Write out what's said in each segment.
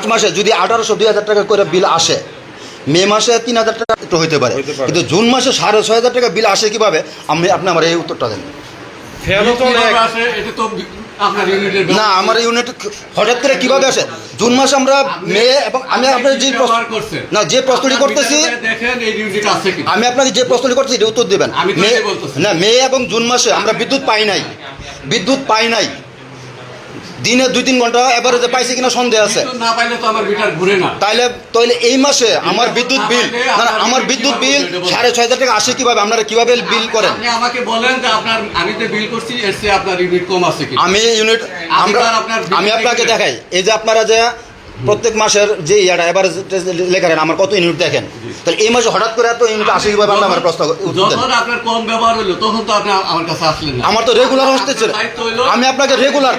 March মাসে যদি 1800-2000 টাকা করে বিল আসে, মে মাসে 3000 টাকা একটু হইতে পারে, কিন্তু জুন মাসে 6500 টাকা বিল আসে কিভাবে? আপনি আমার এই উত্তরটা দেন। না, আমার ইউনিট হঠাৎ করে কিভাবে আসে? জুন মাসে আমরা মে এবং আমি আপনার যে প্রশ্নটি করতেছি, আমি আপনাকে যে প্রশ্নটি করতেছি এটা উত্তর দেবেন। মে এবং জুন মাসে আমরা বিদ্যুৎ পাই নাই। দিনে 2-3 ঘন্টা এভারেজে পাইছি কিনা সন্দেহ আছে। না পাইলে তো আমার মিটার ঘুরে না। তাইলে এই মাসে আমার বিদ্যুৎ বিল 6500 টাকা আসে কিভাবে? আপনারা কিভাবে বিল করেন? আপনি আমাকে বলেন যে আমি যে বিল করছি এর চেয়ে আপনার ইউনিট কম আছে কি? আমি আপনাকে দেখাই, এই যে আপনারা যে প্রত্যেক মাসের যে এভারেজ লেখারেন আমার কত ইউনিট দেখেন, তাহলে এই মাসে হঠাৎ করে এত ইউনিট আসে কিভাবে? আমার প্রশ্ন যখন আপনার কম ব্যবহার হলো তখন তো আপনি আমার কাছে আসলেন না। আমার তো রেগুলার আসতেছে, আমি আপনাকে রেগুলার,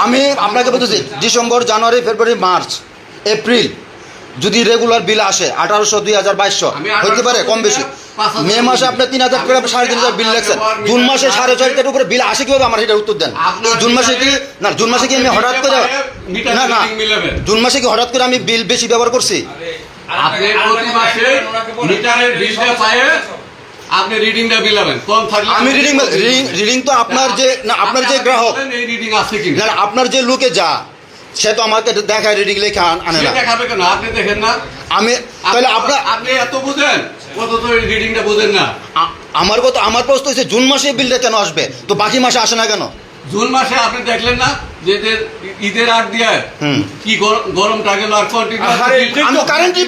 আমি আপনাকে বলতেছি ডিসেম্বর, জানুয়ারি, ফেব্রুয়ারি, মার্চ, এপ্রিল যদি রেগুলার বিল আসে 1800, 2000, 2200 হইতে পারে কম বেশি। মে মাসে আপনি 3000 টাকা 3500 বিল লেখছেন, জুন মাসে 6500 উপরে বিল আসে কিভাবে? আমার এটা উত্তর দেন। জুন মাসে কি আমি হঠাৎ করে জুন মাসে কি হঠাৎ করে আমি বিল বেশি ব্যবহার করছি? আপনি প্রতি মাসে মিটারের বিলটা পায়, আপনি রিডিংটা বিলাবেন, কম থাকলে আমি রিডিং তো আপনার যে গ্রাহক, এই রিডিং আছে কি না আপনার যে লোকে যা সে তো আমাকে দেখায় রিডিং লেখা আনে না। দেখাবে কেন? আপনি দেখেন না? তাহলে আপনি এত বুঝেন, কত তো রিডিংটা বুঝেন না। আমার প্রশ্ন হচ্ছে জুন মাসে বিলটা কেন আসবে, তো বাকি মাসে আসে না কেন? জুন মাসে আপনি দেখলেন না যে ঈদের আগ দিয়ে কি গরমটা গেল, আর কন্টিনিউ আমি তো কারেন্টই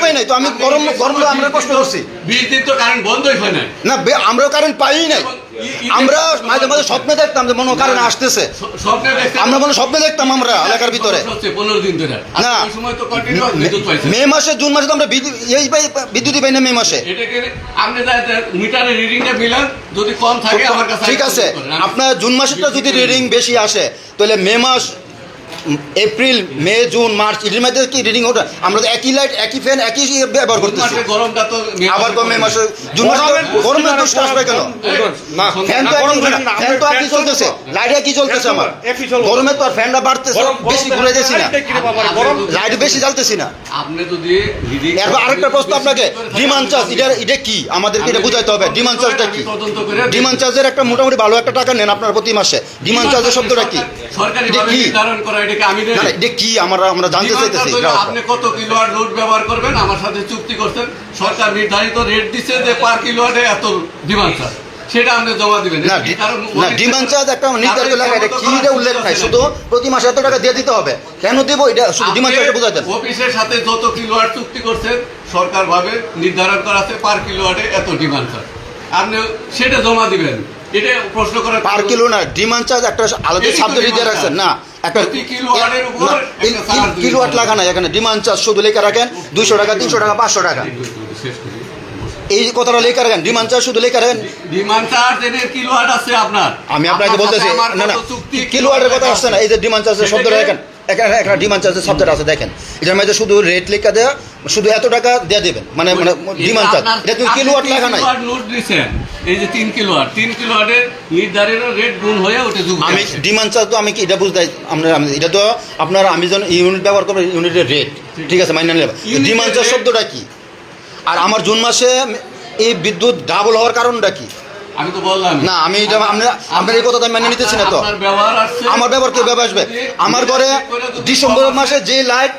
পাই নাই, তো আমি গরম আমরা কষ্ট করছি। 20 দিন তো কারেন্ট বন্ধই হয় না। আমরাও কারেন্ট পাই নাই। আমরা মাঝে মাঝে স্বপ্নে দেখতাম যে মনে কারেন্ট আসতেছে, আমরা মনে স্বপ্নে দেখতাম আমরা এলাকার ভিতরে। 15 দিন ধরে না, ওই সময় তো কন্টিনিউ বিদ্যুৎ পাইছে। মে মাসে জুন মাসে তো আমরা বিদ্যুৎই পাই না মে মাসে। এটাকে আপনি মিটারের রিডিংটা মিলান, যদি কম থাকে আমার কাছে ঠিক আছে। আপনার জুন মাসেরটা যদি রিডিং বেশি আসে তাহলে মে মাস, এপ্রিল, মে, জুন, মার্চ এর মধ্যে কি রিডিং ওটা? আমরা তো একই লাইট, একই ফ্যান, একই ব্যবহার করতেছি। গরমটা তো আবার মে মাসে, জুন মাসে গরমের দোষ আসবে কেন? ফ্যান তো একই চলতেছে, লাইট একই চলতেছে। আমার গরমে তো আর ফ্যানটা বাড়তেছে, বেশি ঘুরে যাচ্ছি না, লাইট বেশি জ্বালতেছি না। আপনি যদি আরেকটা প্রশ্ন আপনাকে, ডিমান্ড চার্জ এটা কি? আমাদেরকে এটা বুঝাইতে হবে। ডিমান্ড চার্জটা কি? ডিমান্ড চার্জের একটা মোটামুটি ভালো একটা টাকা নেন আপনার প্রতি মাসে। ডিমান্ড চার্জের শব্দটা কি? সরকারিভাবে নির্ধারণ করা, এটাকে আমি না এটা কি আমরা জানতে চাইতেছি। আপনি কত কিলোওয়াট লোড ব্যবহার করবেন আমার সাথে চুক্তি করছেন, সরকার নির্ধারিত রেট দিচ্ছে যে পার কিলোওয়াটে এত ডিমান্ড চার্জ, সেটা আপনি জমা দিবেন। না, ডিমান্ড চার্জ একটা নির্ধারিত লেখা, এটা কি উল্লেখ নাই, শুধু প্রতি মাসে এত টাকা দিয়ে দিতে হবে। কেন দেবো এটা? শুধু ডিমান্ড চার্জটা বুঝাই দেন। অফিসের সাথে যত কিলোওয়াট চুক্তি করছেন সরকার ভাবে নির্ধারণ করা আছে পার কিলোওয়াটে এত ডিমান্ড চার্জ, আপনি সেটা জমা দিবেন। এটা প্রশ্ন করার পার কিলো না, ডিমান্ড চার্জ একটা আলাদা সাবজেক্ট দিয়ে রাখছেন না, একটা কিলোওয়াট লাগা না এখানে। ডিমান্ড চার্জ শুধু লেখা রাখেন 200 টাকা, 300 টাকা, 500 টাকা, এই কথাটা লেখা রাখেন। ডিমান্ড চার্জ শুধু লেখা রাখেন। ডিমান্ড চার্জ এর কিলোওয়াট আছে আপনার, আমি আপনাকে বলতেছি না কিলোওয়াটের কথা আসছে না। এই যে ডিমান্ড চার্জের শব্দটা দেখেন, এখানে ডিমান্ড চার্জের শব্দটা আছে দেখেন, এটার মধ্যে শুধু রেট লেখা দেওয়া, শুধু এত টাকা দিয়ে দেবেন, মানে ডিমান্ড চার্জ। এটা তুমি কিলোওয়াট লেখা নাই। নোট দিছেন এই যে 3 কিলোওয়াটের নির্ধারিত রেট গুণ হয়ে ওঠে। আমি ডিমান্ড চার্জ তো আমি কি এটা বুঝতে, এটা তো আপনার আমি যখন ইউনিট ব্যবহার করবো ইউনিটের রেট, ঠিক আছে, মাইনে নেব। ডিমান্ড চার্জ শব্দটা কি? আর আমার জুন মাসে এই বিদ্যুৎ ডাবল হওয়ার কারণটা কি? আমি তো বললাম না, আমি এটা আপনার এই কথাটা মেনে নিতেছি না। তো আমার ব্যবহার কেউ ব্যবহার আসবে? আমার ঘরে ডিসেম্বর মাসে যে লাইট,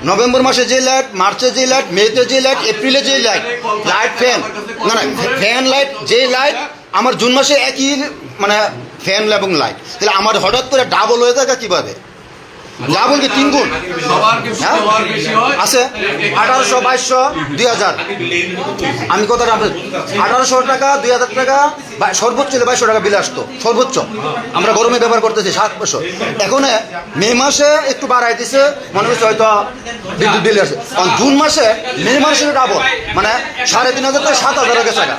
নভেম্বর মাসে যে লাইট, মার্চে যে লাইট, মেতে যে লাইট, এপ্রিলে যে লাইট, ফ্যান ফ্যান লাইট যে লাইট, আমার জুন মাসে একই মানে ফ্যান এবং লাইট, তাহলে আমার হঠাৎ করে ডাবল হয়ে থাকা কিভাবে? ডাবল কি 3 গুণ আছে? 1800, 2200, 2000। আমি কথাটা 1800 টাকা, 2000 টাকা, সর্বোচ্চ 2200 টাকা বিল আসতো সর্বোচ্চ। আমরা গরমে ব্যবহার করতেছি 700। এখন মে মাসে একটু বাড়াই দিছে, মনে হচ্ছে হয়তো বিদ্যুৎ বিল আসে। জুন মাসে মে মাসে ডাবল, মানে 3500 থেকে 7000 গেছে টাকা,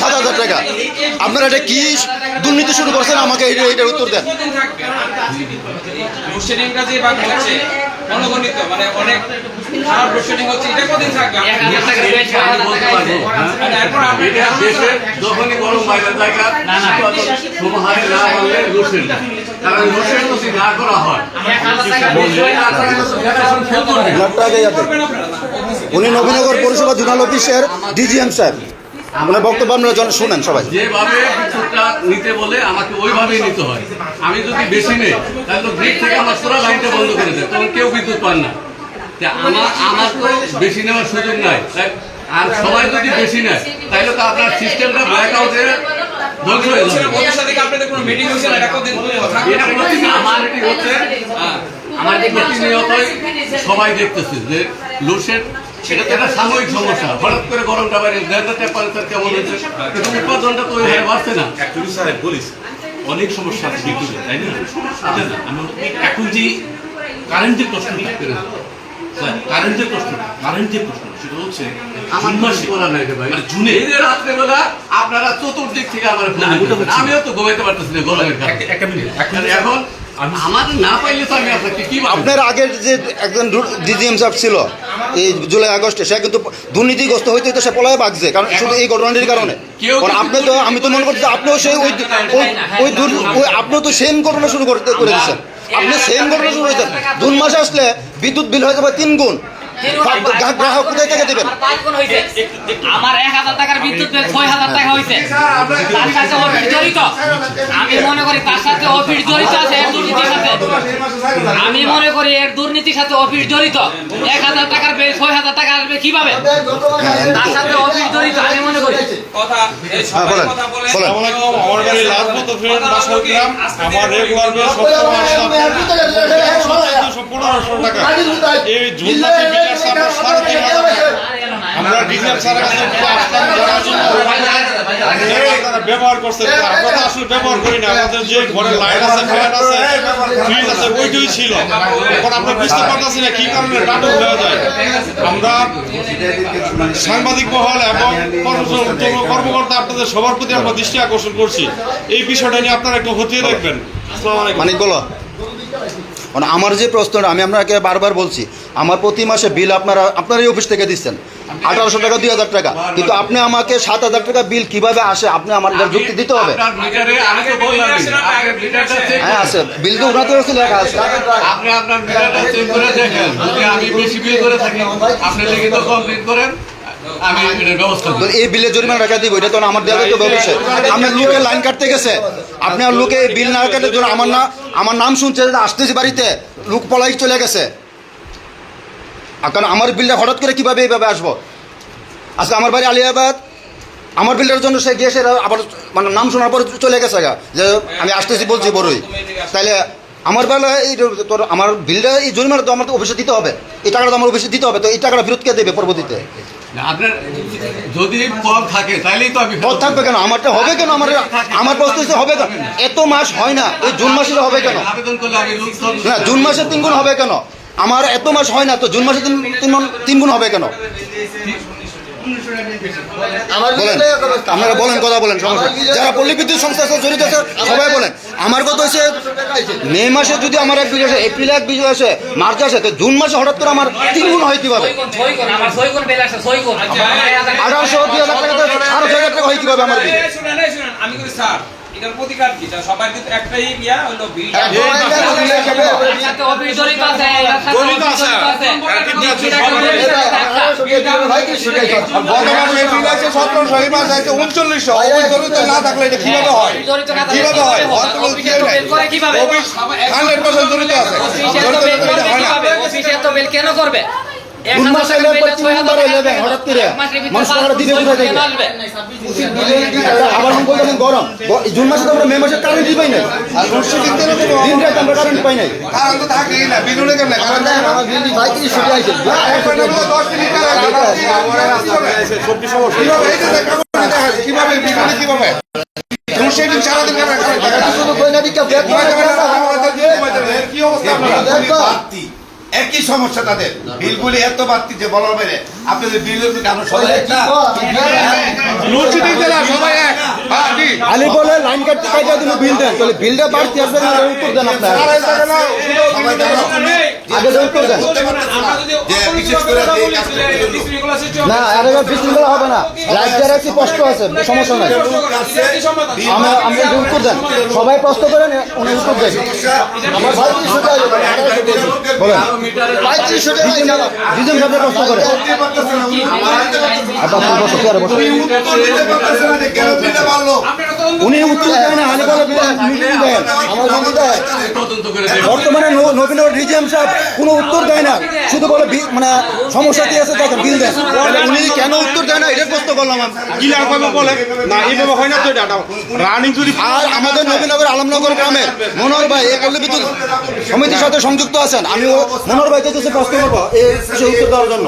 7000 টাকা। আপনারা এটা কি দুর্নীতি শুরু করছেন? আমাকে এইটার উত্তর দেন। মুর্শিদ ইংরাজি বাংলা অনগণিত মানে অনেক খারাপ লোডশেডিং হচ্ছে, এটা কদিন থাকবে? আমি বলতে পারবো, হ্যাঁ? এটা দেশে যখনই গরম বাইরের জায়গা সমাহারে না হলে লোডশেডিং, কারণ লোডশেডিং যদি না করা হয় উনি নবীনগর পৌরসভা জোনাল অফিসের ডিজিএম সাহেব, মানে বক্তব্য আপনারা শুনেন সবাই। যেভাবে বিদ্যুৎটা নিতে বলে আমাকে ওইভাবেই নিতে হয়। আমি যদি বেশি নেই তাহলে তো গ্রিড থেকে আমার পুরো লাইনটা বন্ধ করে দেয়, তখন কেউ বিদ্যুৎ পান না। তা আমার তো বেশি নেওয়ার সুযোগ নাই, আর সবাই যদি বেশি নেয় তাহলে তো আপনার সিস্টেমটা ব্ল্যাক আউটে ধ্বংস হয়ে যাবে। প্রতিষ্ঠানে কি আপনাদের কোনো মিটিং হয়েছে না? এটা কদিন থাকবে? এটা আমার এটি হচ্ছে, আমার প্রতিনিয়তই সবাই দেখতেছে যে লোডশেড সেটা তো একটা সাময়িক সমস্যা। হঠাৎ করে গরমটা বাইরে টেম্পারেচার কেমন হয়েছে, কিন্তু উৎপাদনটা তো ওইভাবে বাড়ছে না। অ্যাকচুয়ালি স্যার বলিস অনেক সমস্যা আছে বিদ্যুতের, তাই না? আমি এখন যে কারেন্টের প্রশ্নটা, কারেন্টের প্রশ্ন সেটা হচ্ছে আমার জুন মাসে বলা নাই রে ভাই, মানে জুনে এই যে রাত্রেবেলা আপনারা চতুর্দিক থেকে আমার আমিও তো ঘুমাইতে পারতেছি না গরমের কারণে। একটা মিনিট এখন আমার না পাইলে তো আমি আপনাকে কি বলবো? আপনার আগের যে একজন ডিজিএম সাহেব ছিল এই জুলাই আগস্টে, সে কিন্তু দুর্নীতিগ্রস্ত হইতে সে পলায় বাগছে, কারণ শুধু এই ঘটনাটির কারণে। কারণ আপনি তো, আমি তো মনে করছি আপনিও সেই আপনিও তো সেম ঘটনা শুরু করে দিচ্ছেন। আপনি সেম ঘটনা শুরু হয়েছেন। জুন মাসে আসলে বিদ্যুৎ বিল হয়ে যাবে 3 গুণ। গ্রাহক কোথায় থেকে দেবেন? আমার 1000 টাকার বিদ্যুৎ বিল 6000 টাকা হয়েছে। তার সাথে অফিস জড়িত, আমি মনে করি তার সাথে অফিস জড়িত আছে এর দুর্নীতির সাথে। আমি মনে করি এর দুর্নীতির সাথে অফিস জড়িত। 1000 টাকার বিল 6000 টাকা আসবে কিভাবে? তার সাথে অফিস জড়িত আমি মনে করি। কথা এই সবাই বলেন, কথা বলে বলেন। আমার বাড়ি লালপত ফ্রেন্ড বাসল গ্রাম, আমার রেগুলার বিল 1500 টাকা। এই জুন মাসে বিল আসছে আপনার 3500 টাকা। আমরা ডিজেল ছাড়া কাছে আসলাম জানার জন্য তারা ব্যবহার করছে, আমরা তো আসলে ব্যবহার করি না। আমাদের যে ঘরে লাইট আছে, ফ্যান আছে, ফ্রিজ আছে, ওইটাই ছিল। এখন আমরা বুঝতে পারতেছি না কি কারণে নাটক হয়ে যায়। আমরা সাংবাদিক মহল এবং কর্মকর্তা আপনাদের সবার প্রতি আমরা দৃষ্টি আকর্ষণ করছি, এই বিষয়টা নিয়ে আপনারা একটু খতিয়ে দেখবেন। আসসালামু আলাইকুম। মানে বলো, মানে আমার যে প্রশ্নটা আমি আপনাকে বারবার বলছি, আমার প্রতি মাসে বিল আপনারই অফিস থেকে দিচ্ছেন 1800 টাকা 2000 টাকা, কিন্তু আপনি আমাকে 7000 টাকা বিল কিভাবে আসে আপনি আমার যুক্তি দিতে হবে। আপনার মিটারে আমি তো বললাম আপনার মিটারটা চেক হ্যাঁ আছে, বিল তো উনাতে লেখা আছে। আপনি আপনার মিটারটা চেক করে দেখেন, যদি আমি বেশি বিল করে থাকি আপনি লিখিত কমপ্লিট করেন, আমি এটার ব্যবস্থা তো এই বিলের জরিমানা টাকা দিব, এটা তো আমার দেওয়া তো ব্যবসায়। আপনার লোকে লাইন কাটতে গেছে, আপনি আর লোকে বিল না কাটার জন্য আমার নাম শুনছে, আসতেছি বাড়িতে লোক পলাই চলে গেছে। কারণ আমার বিলটা হঠাৎ করে কিভাবে এইভাবে আসবো? আজকে আমার বাড়ি আলিয়াবাদ, আমার বিলটার জন্য সে গিয়ে আবার মানে নাম শোনার পরে চলে গেছে যে আমি আসতেছি বলছি বড়ই। তাইলে আমার বেলায় এই তোর আমার বিলটা এই জরিমানা তো আমার অফিসে দিতে হবে, এই টাকাটা তো আমার অফিসে দিতে হবে, তো এই টাকাটা ফেরত কে দেবে পরবর্তীতে? আপনার যদি পদ থাকে তাহলেই তো আমি পদ থাকবে কেন? আমারটা হবে কেন? আমার প্রশ্ন হচ্ছে হবে কেন? এত মাস হয় না, এই জুন মাসে হবে কেন? আবেদন করলে আমি না, জুন মাসে 3 গুণ হবে কেন? আমার এত মাস হয় না, তো জুন মাসে 3 গুণ হবে কেন? বলেন, আপনারা বলেন, কথা বলেন। সমস্যা যারা পল্লী বিদ্যুৎ সংস্থার সাথে জড়িত আছে সবাই বলেন। আমার কথা হচ্ছে মে মাসে যদি আমার 1 বিল আসে, এপ্রিলে 1 বিল আসে, মার্চ আসে, তো জুন মাসে হঠাৎ করে আমার 3 গুণ হয় কিভাবে? 6 গুণ বিল আসে, 6 গুণ। 1800 2000 টাকা, 6000 টাকা হয় কিভাবে আমার বিল? শুনেন আমি করি স্যার এটার প্রতিকার কি? সবাই কিন্তু একটাই ইয়া হলো বিল। তার সাথে অফিস জড়িত আছে, এর সাথে অফিস জড়িত আছে। বর্তমানে এই বিল আছে 1700, এই মাস আছে 3900। অফিস জড়িত না থাকলে এটা কিভাবে হয়? কিভাবে হয়? কিভাবে? অফিস 100% জড়িত আছে। অফিসে তো বিল কেন করবে? জুন মাসে এলে 3 বার হলে হঠাৎ করে মানুষ টাকাটা দিবে কোথায় থেকে? আবার বলতেছেন গরম, জুন মাসে তো আমরা মে মাসে কারেন্ট পাই নাই, আর লোডশেডিং তো দিন রাত আমরা কারেন্ট পাই নাই। কারণ তো থাকেই না, বিলুনে কেমনে কারণ আমার বিল ভাই কি ছুটি আছে? 10 মিনিট সবজি সমস্যা কিভাবে বিলুনে কিভাবে লোডশেডিং সারাদিন কেমনে শুধু কইনা দিকে ব্যাক কি অবস্থা আপনার? একই সমস্যা তাদের, বিলগুলি এত বাড়তি যে বলার বাইরে। আপনাদের বিলের দিকে আমরা সবাই একটা লোডশেডিং দিলা সবাই এক বাকি আলি বলে লাইন কাটতে কাইটা দিন বিল দেন, তাহলে বিলটা বাড়তি আসবে না, উত্তর দেন আপনারা। সবাই জানো আগে যে উত্তর দেন। যে বিশেষ করে যে কাজটা না আর এবার বিশৃঙ্খলা হবে না, লাইট যারা আছে স্পষ্ট আছে, সমস্যা নাই। আমি যে উত্তর দেন, সবাই প্রশ্ন করেন, উনি উত্তর দেন। আমার ভাই ৩০০ টাকা বলেন, ভাই ৩০০ টাকা দুজন সাহেব প্রশ্ন করেন। আবার আপনি বসো, চেয়ারে বসো। উনি উত্তর দেয় না, হানি বলে মিটিং দেন, আমার বন্ধু দেয়। তদন্ত করে দেখো। বর্তমানে নবীন ডিজিএম সাহেব কোনো উত্তর দেয় না, শুধু বলে মানে সমস্যা কি আছে দেখেন, বিল দেন। তাহলে উনি কেন উত্তর দেয় না এটা প্রশ্ন করলাম আমি। কিলার কবে বলে না এইভাবে হয় না তো এটা রানিং যদি আর আমাদের নবীনগর আলমনগর গ্রামে মনোহর ভাই এই পল্লী বিদ্যুৎ সমিতির সাথে সংযুক্ত আছেন। আমি মনোহর ভাইকে কিছু প্রশ্ন করবো এই বিষয়ে উত্তর দেওয়ার জন্য।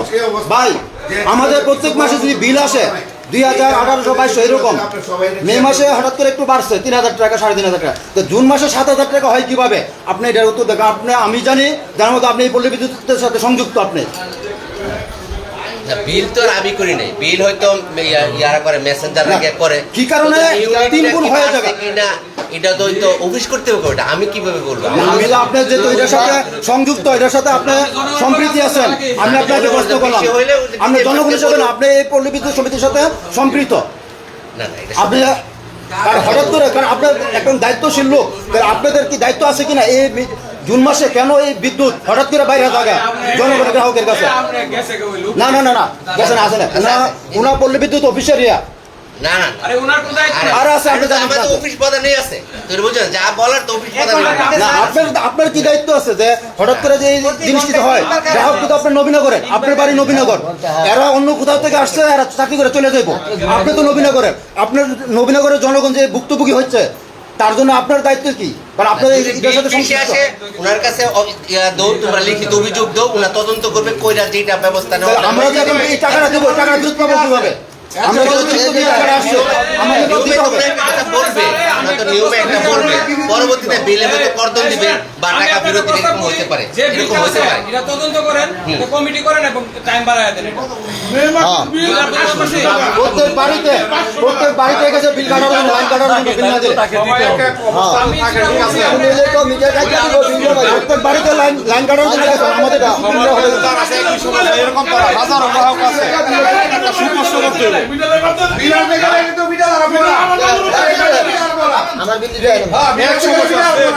ভাই আমাদের প্রত্যেক মাসে যদি বিল আসে 2000, 1800, 2200 এরকম, মে মাসে হঠাৎ করে একটু বাড়ছে 3000 টাকা, 3500 টাকা, তো জুন মাসে 7000 টাকা হয় কিভাবে? আপনি এটার উত্তর দেখেন। আপনি, আমি জানি যার মতো আপনি এই পল্লী বিদ্যুতের সাথে সংযুক্ত আপনি। বিল তো আর আমি করি নাই, বিল হয়তো ইয়ারা করে, মেসেঞ্জার করে। কি কারণে 3 গুণ হয়ে যাবে কিনা এটা তো হয়তো অফিস করতে হবে, ওটা আমি কিভাবে বলবো? আমি তো আপনার যেহেতু এটার সাথে সংযুক্ত, এটার সাথে আপনি সম্প্রীতি আছেন, আমি আপনাকে প্রশ্ন করলাম। আপনি জনগণ হিসেবে না, আপনি এই পল্লী বিদ্যুৎ সমিতির সাথে সম্পৃক্ত। না না, এটা আপনি কারণ হঠাৎ করে, কারণ আপনার একজন দায়িত্বশীল লোক, আপনাদের কি দায়িত্ব আছে কিনা এই জুন মাসে কেন এই বিদ্যুৎ হঠাৎ করে বাইরে থাকে জনগণের গ্রাহকের কাছে? না না না না, গেছেন আসে না, উনার পল্লী বিদ্যুৎ অফিসের ইয়া না না, আরে ওনার কোন দায়িত্ব? আর আছে, আপনি জানেন আমাদের অফিস প্রধানই আছে, তুই বুঝছেন যা বলার তো অফিস প্রধান না, আপনার কি দায়িত্ব আছে যে হঠাৎ করে যে এই জিনিসটি হয়? গ্রাহক কিন্তু আপনার নবীনগরের, আপনার বাড়ি নবীনগর, এরা অন্য কোথাও থেকে আসছে, এরা চাকরি করে চলে যাইব। আপনি তো নবীনগরের, আপনার নবীনগরের জনগণ যে ভুক্তভোগী হচ্ছে তার জন্য আপনার দায়িত্ব কি? কারণ আপনার এটার সাথে সংশ্লিষ্ট। আসে ওনার কাছে দৌড়, তোমরা লিখিত অভিযোগ দাও, ওনা তদন্ত করবে, কইরা যেটা ব্যবস্থা নেওয়া আমরা যে এখন এই টাকাটা দেবো, টাকাটা ফেরত পাবো কিভাবে? আমরা তো টাকাটা আসছে, আমাদের তো দিতে হবে। একটা বলবে, আমরা তো নিয়মে একটা বলবে, পরবর্তীতে বিলে হয়তো কর্দন দিবে বা টাকা ফেরত দিবে, এরকম হতে পারে, যে এরকম বিলটা হতে আছে পারে। এটা তদন্ত করেন, কমিটি করেন এবং টাইম বাড়ায় দেন। প্রত্যেক বাড়িতে গেছে বিল কাটার জন্য, লাইন কাটার জন্য বিল না দিলে। আমি যেটা বলছি, আপনি এলে তো মিডিয়া কাটতে দিব, বিল দেবো। প্রত্যেক বাড়িতে লাইন কাটার জন্য গেছে, আমাদের তার আছে একই সমস্যা, এরকম তারা হাজারো গ্রাহক আছে, একটা সুস্পষ্ট করতে হবে। আমার বিল দিতে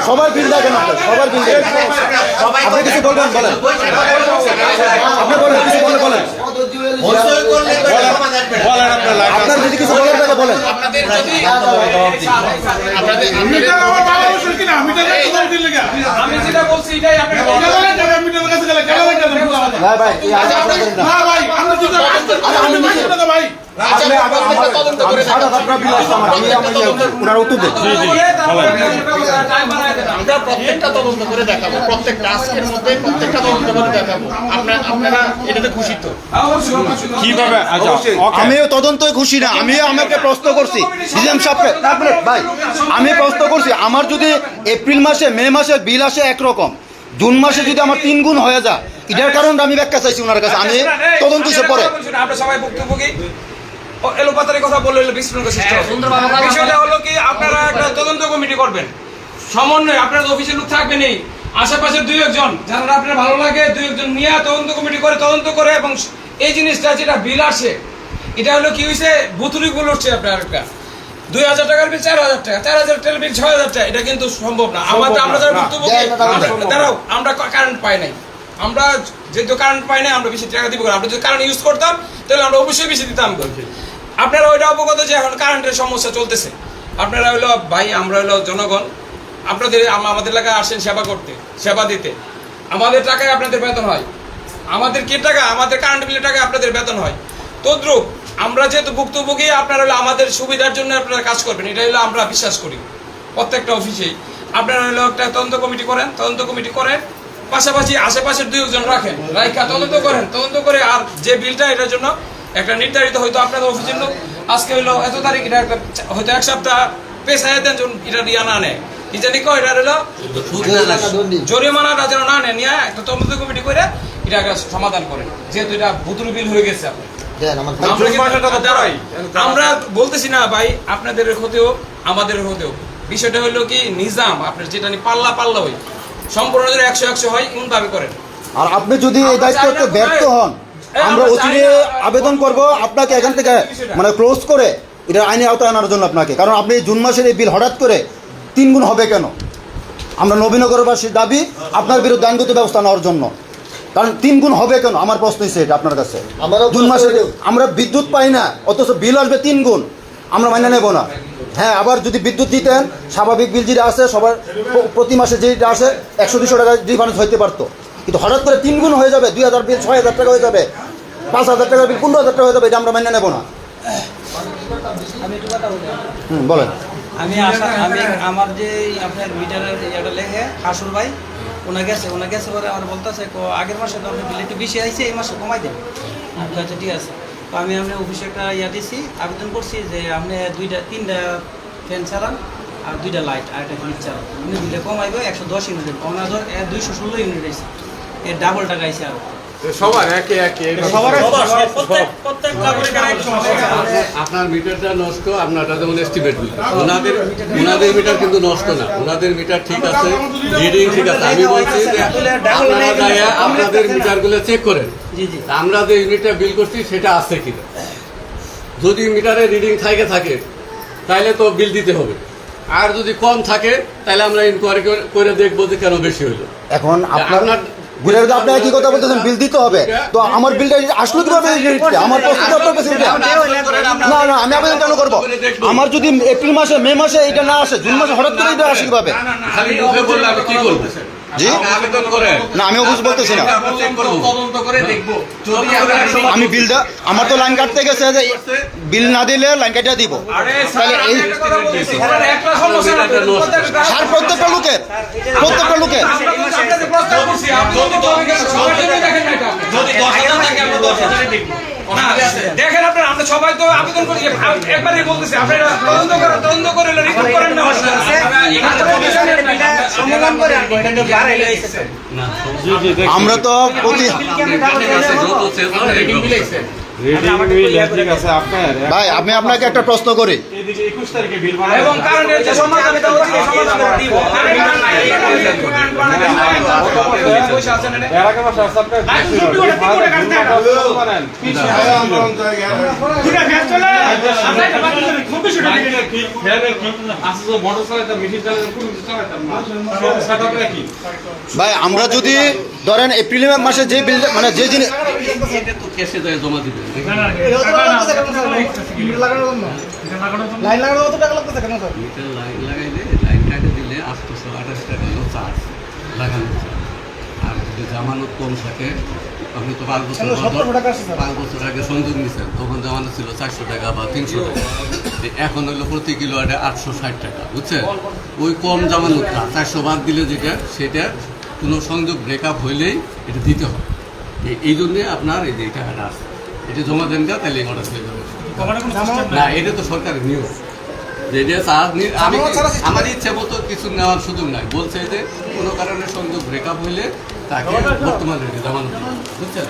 সবার বিল দেখেন, সবার বিল দেখেন। আপনি কিছু বলবেন, বলেন, আপনি বলেন, কিছু বলেন। হইচই করলে তো সমাজ আসবে না। বলেন আপনার লাইন আপনার যদি কিছু বলার থাকে বলেন। আপনাদের যদি আমি যেটা বলছি এটাই আপনারা ভাই ভাই এই আজ আপনারা করেন না। আপনি আমি সারা আপনার বিল আসছে আমার, ওনার উত্তর দেন। টাইম বাড়ায় দেন। আমরা প্রত্যেকটা তদন্ত করে দেখাবো, প্রত্যেকটা আজকের মধ্যে প্রত্যেকটা তদন্ত করে দেখাবো। আপনারা এটাতে খুশি তো? কিভাবে? আচ্ছা ওকে, আমিও তদন্ত খুশি না, আমিও আমাকে প্রশ্ন করছি ডিজিএম সাহেবকে, তারপরে ভাই আমি প্রশ্ন করছি, আমার যদি এপ্রিল মাসে, মে মাসে বিল আসে একরকম, জুন মাসে যদি আমার 3 গুণ হয়ে যায়, এটার কারণটা আমি ব্যাখ্যা চাইছি ওনার কাছে। আমি তদন্ত হিসেবে পরে আমরা সবাই ভুক্তভোগী, এলোপাতারি কথা বললে বিশৃঙ্খলা সৃষ্টি হবে। সুন্দরভাবে কথা বিষয়টা হলো কি, আপনারা একটা তদন্ত কমিটি করবেন, সমন্বয় আপনার অফিসের লোক থাকবেন, এই আশেপাশের 2-1 যারা আপনার ভালো লাগে 2-1 নিয়ে তদন্ত কমিটি করে তদন্ত করে, এবং এই জিনিসটা যেটা বিল আসে এটা হলো কি হয়েছে, বুতুরি গুলো হচ্ছে আপনার একটা 2000 টাকার বিল 4000 টাকা, 4000 টাকার বিল 6000 টাকা, এটা কিন্তু সম্ভব না। আমরা যারা ভুক্তভোগী, দাঁড়াও, আমরা কারেন্ট পাই নাই, আমরা যেহেতু কারেন্ট পাই নাই, আমরা বেশি টাকা দিব। আমরা যদি কারেন্ট ইউজ করতাম তাহলে আমরা অবশ্যই বেশি দিতাম। আপনারা ওইটা অবগত যে এখন কারেন্টের সমস্যা চলতেছে। আপনারা হলো ভাই, আমরা হলো জনগণ, আপনাদের আমাদের এলাকায় আসেন সেবা করতে, সেবা দিতে, আমাদের টাকায় আপনাদের বেতন হয়। আমাদের কি টাকা? আমাদের কারেন্ট বিলের টাকা আপনাদের বেতন হয়। তদ্রুপ আমরা যেহেতু ভুক্তভোগী, আপনারা হলো আমাদের সুবিধার জন্য আপনারা কাজ করবেন, এটা হলো আমরা বিশ্বাস করি। প্রত্যেকটা অফিসেই আপনারা হলো একটা তদন্ত কমিটি করেন, তদন্ত কমিটি করে পাশাপাশি আশেপাশের 2-1 রাখেন, রাইখা তদন্ত করেন, তদন্ত করে আর যে বিলটা এটার জন্য একটা নির্ধারিত, হয়তো আপনাদের অফিসের লোক আজকে হইলো এত তারিখ, এটা একটা হয়তো 1 সপ্তাহ পেছায় দেন, এটা ইয়া না নেয়, কি জানি কয়, এটা হলো জরিমানাটা যেন না নেয়, নিয়ে একটা তদন্ত কমিটি করে এটা সমাধান করেন, যেহেতু এটা ভুতুরি বিল হয়ে গেছে। আমরা বলতেছি না ভাই আপনাদের ক্ষতিও আমাদের ক্ষতিও, বিষয়টা হলো কি নিজাম, আপনার যেটা পাল্লা হই সম্পূর্ণ যদি 100 হয় কোন দাবি করেন? আর আপনি যদি এই দায়িত্বতে ব্যর্থ হন, আমরা অচিরে আবেদন করব আপনাকে এখান থেকে মানে ক্লোজ করে এটা আইনের আওতায় আনার জন্য আপনাকে। কারণ আপনি জুন মাসের এই বিল হঠাৎ করে 3 গুণ হবে কেন? আমরা নবীনগরবাসীর দাবি আপনার বিরুদ্ধে আইনগত ব্যবস্থা নেওয়ার জন্য। কারণ 3 গুণ হবে কেন আমার প্রশ্ন হচ্ছে এটা আপনার কাছে। জুন মাসে আমরা বিদ্যুৎ পাই না, অথচ বিল আসবে 3 গুণ, আমরা মাইনে নেব না। হ্যাঁ, আবার যদি বিদ্যুৎ দিতেন স্বাভাবিক বিল যেটা আছে সবার প্রতি মাসে যেটা আসে 100-200 টাকা ডিফারেন্স হইতে পারতো, কিন্তু হঠাৎ করে 3 গুণ হয়ে যাবে, 2000 বিল 6000 টাকা হয়ে যাবে, 5000 টাকার বিল 15000 টাকা হয়ে যাবে, এটা আমরা মাইনে নেব না। বলেন। আমি আমার যে আপনার মিটারের এটা লেখে হাসুর ভাই ওনা গেছে পরে আমার বলতেছে আগের মাসে তো আপনার বিল একটু বেশি আইছে, এই মাসে কমাই দেবেন। আচ্ছা ঠিক আছে। তো আমি অফিসে একটা দিছি, আবেদন করছি যে আপনি 3টা ফ্যান চালান আর 2টা লাইট আর একটা ফ্রিজ চালান, আপনি বিলে কমাইবে 110 ইউনিট, ওনার 216 ইউনিট আইছে, এর ডাবল টাকা আইছে। আর সবার একে আপনার মিটারটা নষ্ট, আপনারটা যেমন এস্টিমেট বিল, ওনাদের মিটার কিন্তু নষ্ট না, ওনাদের মিটার ঠিক আছে, রিডিং ঠিক আছে। আমি বলছি যে আপনারা যাইয়া আপনাদের মিটারগুলো চেক করেন, আমরা যে ইউনিটটা বিল করছি সেটা আছে কিনা। যদি মিটারে রিডিং থাকে তাহলে তো বিল দিতে হবে, আর যদি কম থাকে তাহলে আমরা ইনকোয়ারি করে দেখবো যে কেন বেশি হইলো। এখন আপনার আপনারা কি কথা বলতেছেন, বিল দিতে হবে, তো আমার বিলটা আসলো কিভাবে? আমার প্রশ্ন আপনার কাছে না, আমি আবেদন কেন করবো? আমার যদি এপ্রিল মাসে মে মাসে এটা না আসে, জুন মাসে হঠাৎ করে এটা আসে কিভাবে? খালি মুখে বললে আমি কি করবো? জি আবেদন করে না, আমিও বুঝ বলতেছি না। তদন্ত করে দেখবো। আমি বিলটা আমার তো লাইন কাটতে গেছে, যে বিল না দিলে লাইন কাটিয়ে দিব। তাহলে এই সার প্রত্যেকটা লোকের দেখেন আপনারা, আমরা সবাই তো আবেদন করি, একবারই বলতেছি আপনারা তদন্ত করে রিপোর্ট করেন না। আমরা তো প্রতি ভাই, আমি আপনাকে একটা প্রশ্ন করি, এবং কারণের যে সমাধান এটা হচ্ছে সমাধান দিব। ভাই আমরা যদি ধরেন এপ্রিল মাসে যে বিল মানে যে জিনিস কেসে জমা দিবেন, মিটার লাইন লাগাইলে লাইন কাটে দিলে 828 টাকা হলো চার্জ লাগানো। আর যদি জামানত কম থাকে, আপনি তো 5 বছর আগে সংযোগ নিচ্ছেন, তখন জামানত ছিল 400 টাকা বা 300 টাকা, এখন হলো প্রতি কিলোয়াটে 860 টাকা, বুঝছেন? ওই কম জামানতটা 400 বাদ দিলে যেটা, সেটা কোনো সংযোগ ব্রেকআপ হইলেই এটা দিতে হবে। এই জন্যে আপনার এই যে টাকাটা আসে, এটা জমা দেন না, তাহলে অর্ডার হয়ে যাবে না। এটা তো সরকারের নিয়ম, যেটা চার্জ আমি আমার ইচ্ছে মতো কিছু নেওয়ার সুযোগ নাই। বলছে যে কোনো কারণে সংযোগ ব্রেকআপ হইলে তাকে বর্তমান রেটে জমা দিতে হবে, বুঝছেন?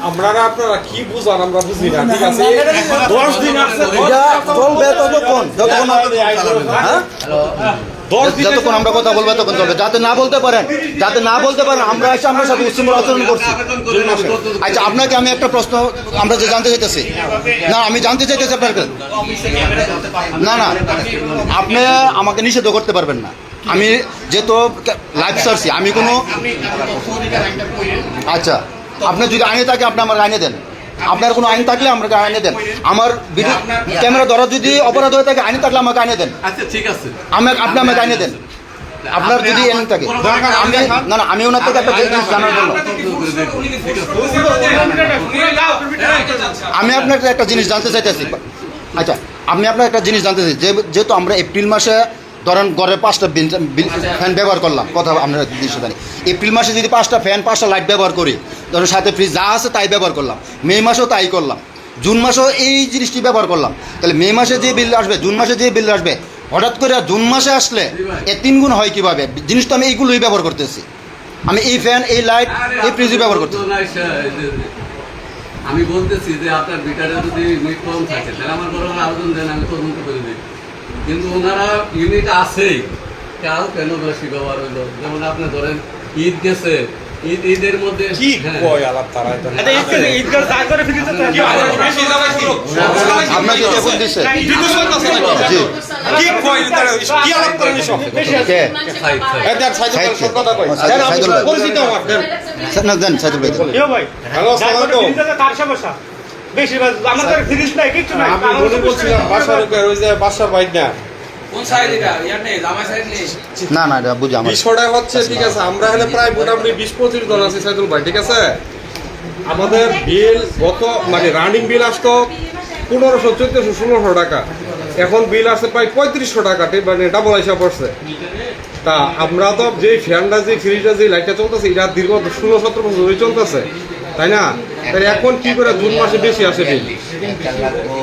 আপনারা কি বুঝান আমরা বুঝি না, ঠিক আছে? 10 দিন আছে, চলবে ততক্ষণ যতক্ষণ আমরা কথা বলবো ততক্ষণ চলবে। যাতে না বলতে পারেন আমরা এসে আপনার সাথে উচ্ছৃঙ্খল আচরণ করছি। আচ্ছা, আপনাকে আমি একটা প্রশ্ন আমরা যে জানতে চাইতেছি, না আমি জানতে চাইতেছি আপনার কাছে, না আপনি আমাকে নিষেধ করতে পারবেন না। আমি যেহেতু লাইভ সার্চি, আমি কোনো আচ্ছা, আপনি যদি আইনে থাকে আপনি আমার আইনে দেন, আপনার কোনো আইন থাকলে আমাকে আইনে দেন। আমার ভিডিও ক্যামেরা ধরা যদি অপরাধ হয়ে থাকে, আইনে থাকলে আমাকে আইনে দেন। আচ্ছা ঠিক আছে, আপনি আমাকে আইনে দেন, আপনার যদি আইন থাকে। আমি আমি ওনার থেকে একটা জিনিস জানার জন্য আমি আপনাকে একটা জিনিস জানতে চাইতেছি। আচ্ছা, আমি আপনার একটা জিনিস জানতে চাই, যেহেতু আমরা এপ্রিল মাসে ধরেন ঘরে 5টা ফ্যান ব্যবহার করলাম, কথা আমরা জিনিস জানি, এপ্রিল মাসে যদি 5টা ফ্যান 5টা লাইট ব্যবহার করি, ধরেন সাথে ফ্রিজ যা আছে তাই ব্যবহার করলাম, মে মাসেও তাই করলাম, জুন মাসেও এই জিনিসটি ব্যবহার করলাম, তাহলে মে মাসে যে বিল আসবে, জুন মাসে যে বিল আসবে, হঠাৎ করে জুন মাসে আসলে এর 3 গুণ হয় কীভাবে? জিনিস তো আমি এইগুলোই ব্যবহার করতেছি, আমি এই ফ্যান, এই লাইট, এই ফ্রিজই ব্যবহার করতেছি। আমি বলতেছি যে আপনার মিটারে যদি ইউনিট কম থাকে, তাহলে আমার বড় আবেদন দেন, আমি তদন্ত করে দিই। কিন্তু ওনারা ইউনিট আছেই, কাল কেন বেশি ব্যবহার হইলো? যেমন আপনি ধরেন ঈদ গেছে, ঈদের মধ্যে কি হ্যাঁ। কয় আলাপ তারা এটা? আপনাকে এখন দিছে বিদ্যুৎ চলতেছে নাকি? জি কি কয় তারা? কি আলাপ করেন এসব? কে এই দেখ সাইদুল ভাই সাইদুল। কথা কয়। সাইদুল, দেন আপনি সাইদুল ভাই। পরিচিত আমার দেন। না দেন সাইদুল ভাই দেন। হ্যালো আসসালামু আলাইকুম। আমি মনে বলছিলাম বাসার ওই যে বাসার বাইক না কোন সাইড এটা? ইয়ার নেই, জামাই সাইড নেই। না না এটা বুঝি আমার বিষয়টা হচ্ছে ঠিক আছে আমরা এখানে প্রায় মোটামুটি 20-25 জন আছি সাইদুল ভাই ঠিক আছে আমাদের বিল গত মানে রানিং বিল আসতো 1500 1400 1600 টাকা এখন বিল আছে প্রায় 3500 টাকা মানে ডাবল হিসাব পড়ছে তা আমরা তো যে ফ্যানটা যে ফ্রিজটা যে লাইটটা চলতেছে এটা দীর্ঘ 16-17 বছর ধরে চলতেছে তাই না তাহলে এখন কি করে জুন মাসে বেশি আসে বিল একটা লাগবো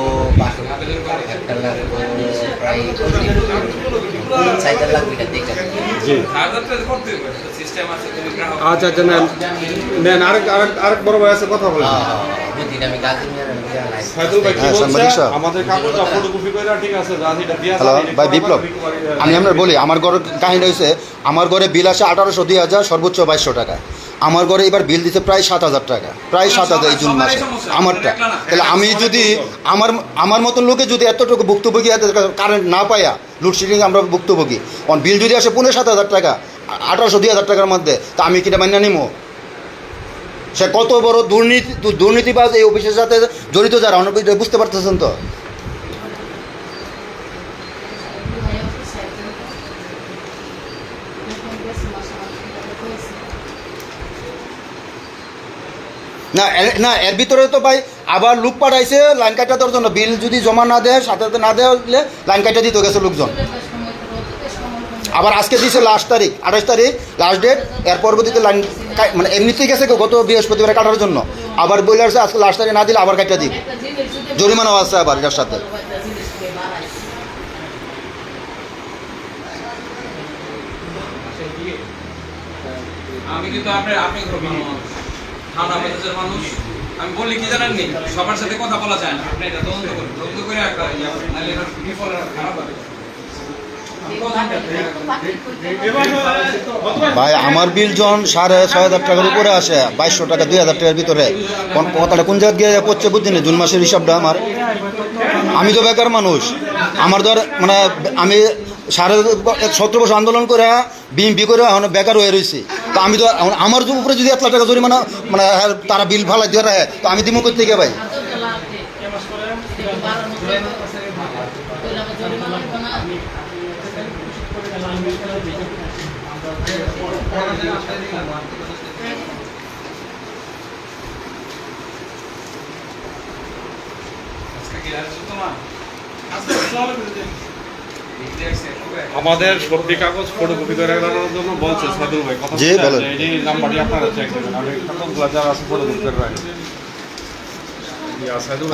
4 লাখ মিটার দেখতে জি চার্জারটা করতে হবে, সিস্টেম আছে, তুমি গ্রাহক। আচ্ছা আচ্ছা নেন আরেক বড় ভাই আছে কথা বলেন বুঝিনা আমি গাজী মিয়ার সাইদুল ভাই কি হ্যাঁ, বলছে সাংবাদিক সাহেব। আমাদের কাগজটা ফটোকপি করে ঠিক আছে রাজিটা দিয়া হ্যালো ভাই বিপ্লব, আমি আপনার বলি আমার ঘরের কাহিনী হয়েছে আমার ঘরে বিল আসে 1800 2000 সর্বোচ্চ 2200 টাকা আমার ঘরে এবার বিল দিতে প্রায় 7000 টাকা প্রায় 7000 এই জুন মাসে আমারটা তাহলে আমি যদি আমার মতন লোকে যদি এতটুকু ভুক্তভোগী কারেন্ট না পাইয়া লোডশেডিং আমরা ভুক্তভোগী কারণ বিল যদি আসে 5,000-7,000 টাকা 1800-2000 টাকার মধ্যে তা আমি কিটা মান্য নিমো সে কত বড় দুর্নীতিবাজ এই অফিসের সাথে জড়িত যারা অনেক বুঝতে পারতেছেন তো না এর ভিতরে তো ভাই আবার লোক পাঠাইছে লাইন কাটা দেওয়ার জন্য বিল যদি জমা না দেয় সাথে সাথে না দেওয়া হলে লাইন কাটা দিতে গেছে লোকজন আবার আজকে দিয়েছে লাস্ট তারিখ 28 তারিখ লাস্ট ডেট এর পরবর্তীতে লাইন মানে এমনিতেই গেছে গত বৃহস্পতিবার কাটার জন্য আবার বলে আসছে আজকে লাস্ট তারিখ না দিলে আবার কাটা দিবে জরিমানাও আছে আবার এটার সাথে আমি কিন্তু আপনি ঠান্ডা মেজাজের মানুষ আমি বলি কি জানেন নি সবার সাথে কথা বলা যায় না আপনি এটা তদন্ত করে একটা নাহলে এটা বিফল খারাপ হবে ভাই আমার বিল জন 6,500 টাকার উপরে আসে 2200 টাকা 2000 টাকার ভিতরে কথাটা কোন জায়গায় গিয়ে পড়ছে বুঝছি না জুন মাসের হিসাবটা আমার আমি তো বেকার মানুষ আমার ধর মানে আমি 17 বছর আন্দোলন করে বিএমপি করে এখন বেকার হয়ে রয়েছি তো আমি তো আমার উপরে যদি 1 লাখ টাকা জরিমানা মানে তারা বিল ফালাই দিয়ে রাখে তো আমি দিমু করতে গিয়ে ভাই আমাদের সবটি কাগজ ফটোকপি করে রাখার জন্য বলছে সাইদুল ভাই কথা জি, বলেন। এই নাম্বারটি আপনারা চেক করবেন আমি কাগজগুলো যারা আছে ফটোকপি করে রাখি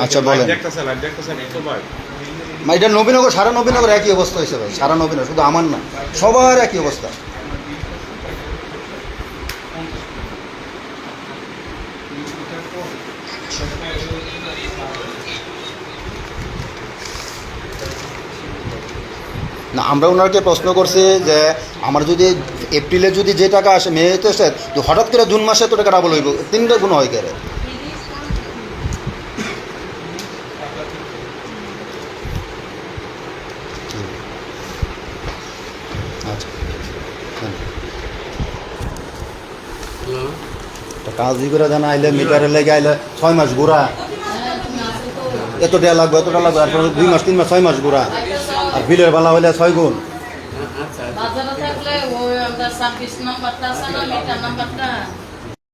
আচ্ছা, বলেন। দেখতেছেন এই তো ভাই এটা নবীনগর সারা নবীনগর একই অবস্থা হয়েছে ভাই সারা নবীনগর শুধু আমার না সবার একই অবস্থা না আমরা ওনাকে প্রশ্ন করছি যে আমার যদি এপ্রিলে যদি যে টাকা আসে মেতে আসে তো হঠাৎ করে জুন মাসে তো টাকা ডাবল হইব 3টা গুণ হয় করে আচ্ছা কাজই করে জানা আইলে মিটারে লেগে আইলে 6 মাস ঘোরা এতটা লাগবে আর 2 মাস 3 মাস 6 মাস ঘোরা আর বিলের বেলা হইলে 6 গুণ বাজারে থাকলে ওই আমরা 26 নাম্বারটা আছে না মিটার নাম্বারটা